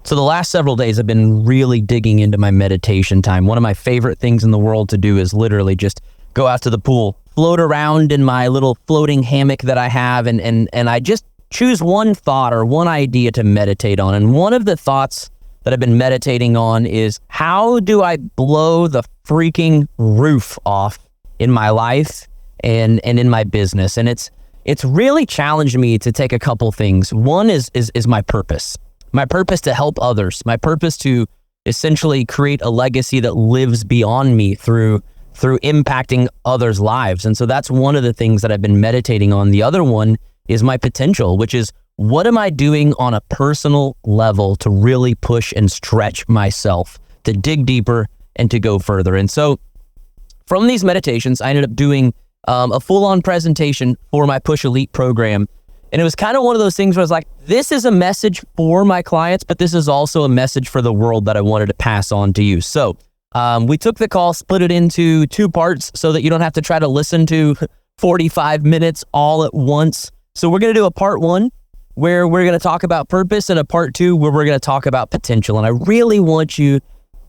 So the last several days I've been really digging into my meditation time. One of my favorite things in the world to do is literally just go out to the pool, float around in my little floating hammock that I have, and I just choose one thought or one idea to meditate on. And one of the thoughts that I've been meditating on is, how do I blow the freaking roof off in my life and in my business? And it's really challenged me to take a couple things. One is my purpose. My purpose to help others. My purpose to essentially create a legacy that lives beyond me through impacting others' lives. And so that's one of the things that I've been meditating on. The other one is my potential, which is, what am I doing on a personal level to really push and stretch myself, to dig deeper and to go further? And so from these meditations, I ended up doing a full-on presentation for my Push Elite program. And it was kind of one of those things where I was like, this is a message for my clients, but this is also a message for the world that I wanted to pass on to you. So we took the call, split it into 2 parts so that you don't have to try to listen to 45 minutes all at once. So we're going to do a part 1 where we're going to talk about purpose, and a part 2 where we're going to talk about potential. And I really want you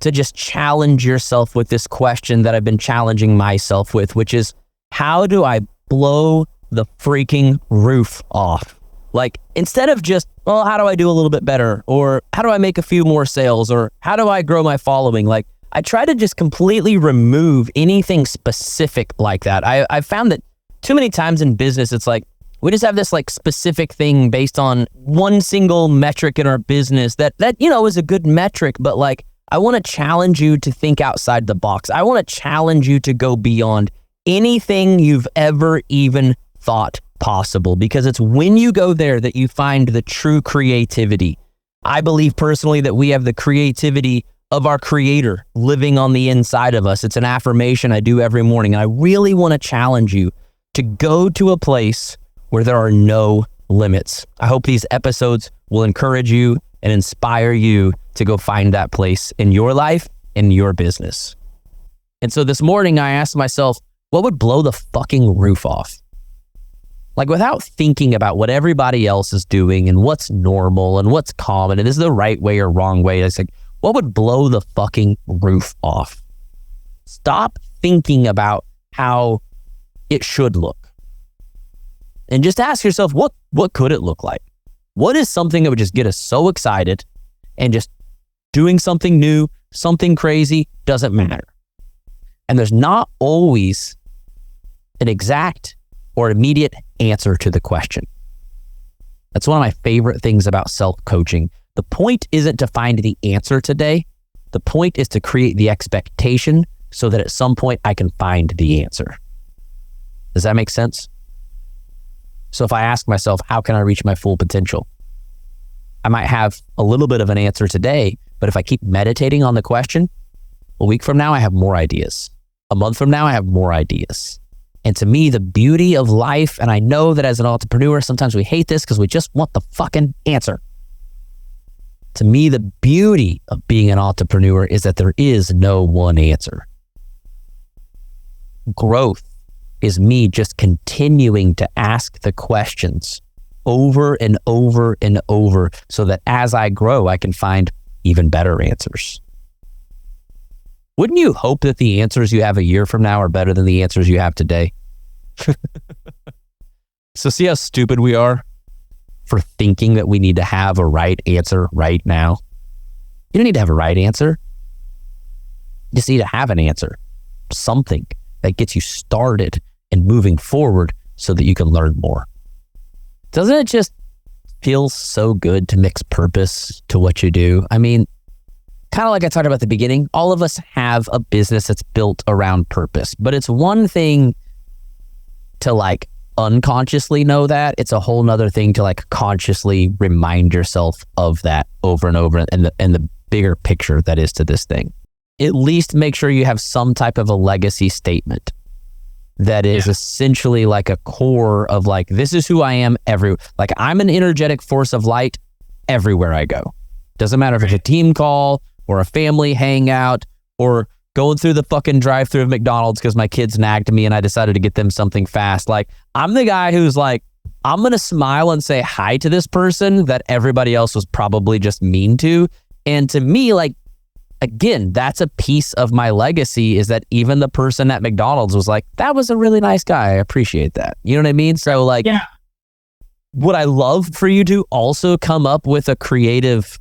to just challenge yourself with this question that I've been challenging myself with, which is, how do I blow the freaking roof off? Like, instead of just, well, how do I do a little bit better? Or how do I make a few more sales? Or how do I grow my following? Like, I try to just completely remove anything specific like that. I found that too many times in business, it's like, we just have this like specific thing based on one single metric in our business that is a good metric, but like, I want to challenge you to think outside the box. I want to challenge you to go beyond anything you've ever even thought possible, because it's when you go there that you find the true creativity. I believe personally that we have the creativity of our creator living on the inside of us. It's an affirmation I do every morning. And I really want to challenge you to go to a place where there are no limits. I hope these episodes will encourage you and inspire you to go find that place in your life, in your business. And so this morning I asked myself, what would blow the fucking roof off? Like, without thinking about what everybody else is doing and what's normal and what's common and is the right way or wrong way. It's like, what would blow the fucking roof off? Stop thinking about how it should look. And just ask yourself, what could it look like? What is something that would just get us so excited, and just doing something new, something crazy, doesn't matter. And there's not always an exact or immediate answer to the question. That's one of my favorite things about self-coaching. The point isn't to find the answer today. The point is to create the expectation so that at some point I can find the answer. Does that make sense? So if I ask myself, how can I reach my full potential? I might have a little bit of an answer today, but if I keep meditating on the question, a week from now, I have more ideas. A month from now, I have more ideas. And to me, the beauty of life, and I know that as an entrepreneur, sometimes we hate this because we just want the fucking answer. To me, the beauty of being an entrepreneur is that there is no one answer. Growth is me just continuing to ask the questions over and over and over so that as I grow, I can find even better answers. Wouldn't you hope that the answers you have a year from now are better than the answers you have today? So see how stupid we are for thinking that we need to have a right answer right now? You don't need to have a right answer. You just need to have an answer. Something that gets you started and moving forward so that you can learn more. Doesn't it just feel so good to mix purpose to what you do? I mean, kind of like I talked about at the beginning, all of us have a business that's built around purpose, but it's one thing to like unconsciously know that. It's a whole nother thing to like consciously remind yourself of that over and over and the bigger picture that is to this thing. At least make sure you have some type of a legacy statement that is essentially like a core of like, this is who I am like I'm an energetic force of light everywhere I go. Doesn't matter if it's a team call or a family hangout or going through the fucking drive-thru of McDonald's because my kids nagged me and I decided to get them something fast. Like, I'm the guy who's like, I'm going to smile and say hi to this person that everybody else was probably just mean to. And to me, like, again, that's a piece of my legacy, is that even the person at McDonald's was like, that was a really nice guy. I appreciate that. You know what I mean? So like, Yeah. would I love for you to also come up with a creative,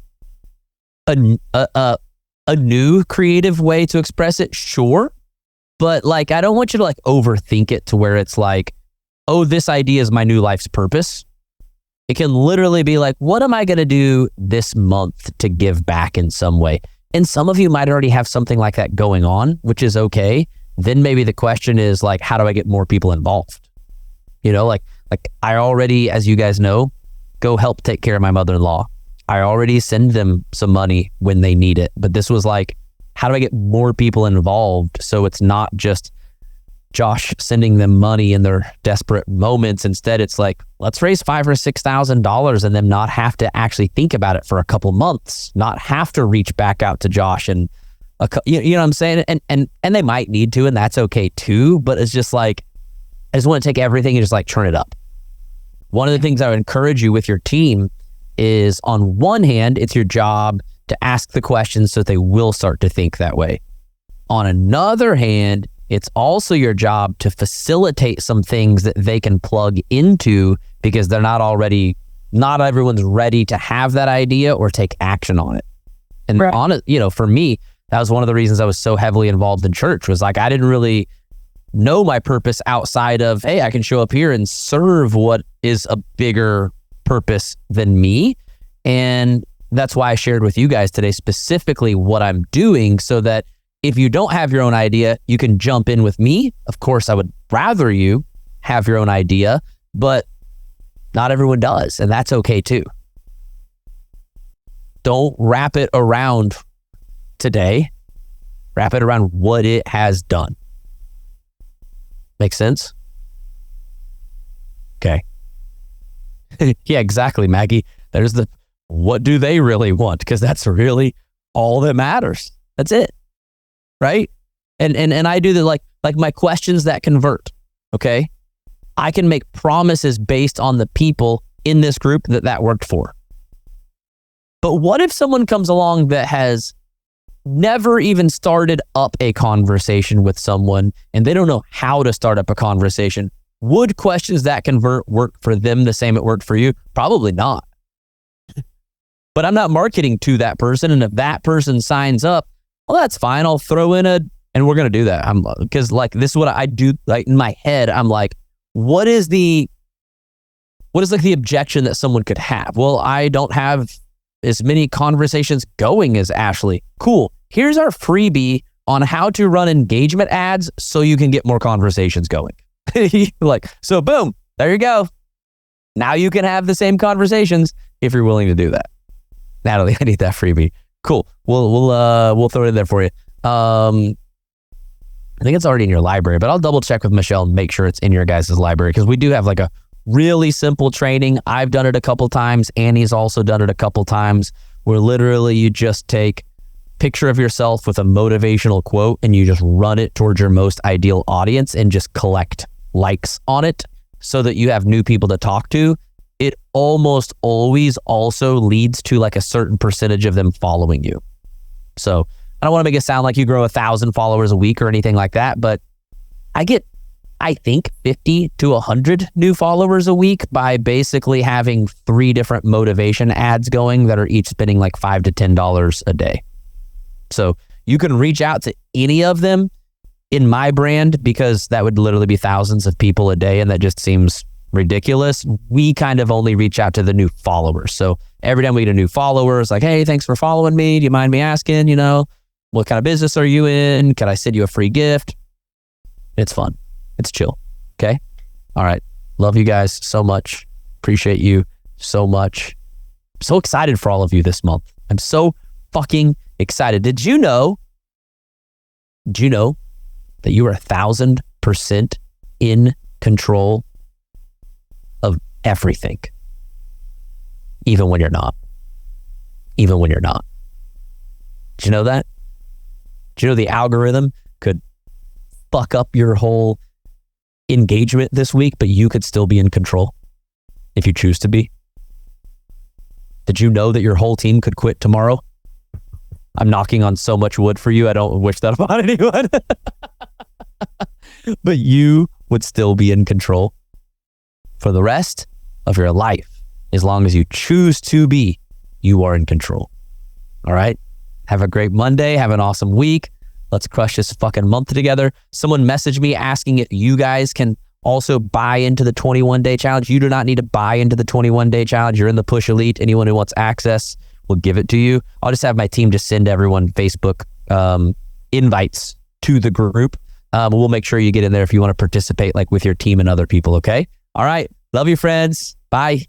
a new creative way to express it? Sure. But like, I don't want you to like overthink it to where it's like, oh, this idea is my new life's purpose. It can literally be like, what am I going to do this month to give back in some way? And some of you might already have something like that going on, which is okay. Then maybe the question is like, how do I get more people involved? You know, like I already, as you guys know, go help take care of my mother-in-law. I already send them some money when they need it. But this was like, how do I get more people involved so it's not just Josh sending them money in their desperate moments? Instead, it's like, let's raise $5,000 or $6,000 and them not have to actually think about it for a couple months, not have to reach back out to Josh and you know what I'm saying? And they might need to, and that's okay too. But it's just like, I just want to take everything and just like turn it up. One of the things I would encourage you with your team is, on one hand, it's your job to ask the questions so that they will start to think that way. On another hand, it's also your job to facilitate some things that they can plug into, because they're not everyone's ready to have that idea or take action on it. And right. on it, you know, for me, that was one of the reasons I was so heavily involved in church, was like, I didn't really know my purpose outside of, hey, I can show up here and serve what is a bigger purpose than me. And that's why I shared with you guys today specifically what I'm doing, so that if you don't have your own idea, you can jump in with me. Of course, I would rather you have your own idea, but not everyone does, and that's okay too. Don't wrap it around today. Wrap it around what it has done. Make sense? Okay. Yeah, exactly, Maggie. There's the, what do they really want? Because that's really all that matters. That's it. Right? And I do the like my questions that convert. Okay. I can make promises based on the people in this group that worked for. But what if someone comes along that has never even started up a conversation with someone, and they don't know how to start up a conversation? Would questions that convert work for them the same it worked for you? Probably not. But I'm not marketing to that person. And if that person signs up, well, that's fine. I'll throw in and we're going to do that. Because like, this is what I do. Like, in my head, I'm like, what is like the objection that someone could have? Well, I don't have as many conversations going as Ashley. Cool. Here's our freebie on how to run engagement ads so you can get more conversations going. Like, so boom, there you go. Now you can have the same conversations if you're willing to do that. Natalie, I need that freebie. Cool. We'll throw it in there for you. I think it's already in your library, but I'll double check with Michelle and make sure it's in your guys' library, because we do have like a really simple training. I've done it a couple times. Annie's also done it a couple times, where literally you just take picture of yourself with a motivational quote and you just run it towards your most ideal audience and just collect likes on it so that you have new people to talk to. It almost always also leads to like a certain percentage of them following you. So I don't want to make it sound like you grow 1,000 followers a week or anything like that, but I get, I think, 50 to 100 new followers a week by basically having 3 different motivation ads going that are each spending like $5 to $10 a day. So you can reach out to any of them in my brand, because that would literally be thousands of people a day, and that just seems ridiculous. We kind of only reach out to the new followers. So every time we get a new follower, it's like, hey, thanks for following me. Do you mind me asking, what kind of business are you in? Can I send you a free gift? It's fun. It's chill. Okay. All right. Love you guys so much. Appreciate you so much. I'm so excited for all of you this month. I'm so fucking excited. Did you know that you are 1,000% in control of everything? Even when you're not. Did you know that? Did you know the algorithm could fuck up your whole engagement this week, but you could still be in control if you choose to be? Did you know that your whole team could quit tomorrow? I'm knocking on so much wood for you. I don't wish that upon anyone. But you would still be in control for the rest of your life. As long as you choose to be, you are in control. All right? Have a great Monday. Have an awesome week. Let's crush this fucking month together. Someone messaged me asking if you guys can also buy into the 21-day challenge. You do not need to buy into the 21-day challenge. You're in the Push Elite. Anyone who wants access will give it to you. I'll just have my team just send everyone Facebook invites to the group. We'll make sure you get in there if you want to participate, like with your team and other people, okay? All right. Love you, friends. Bye.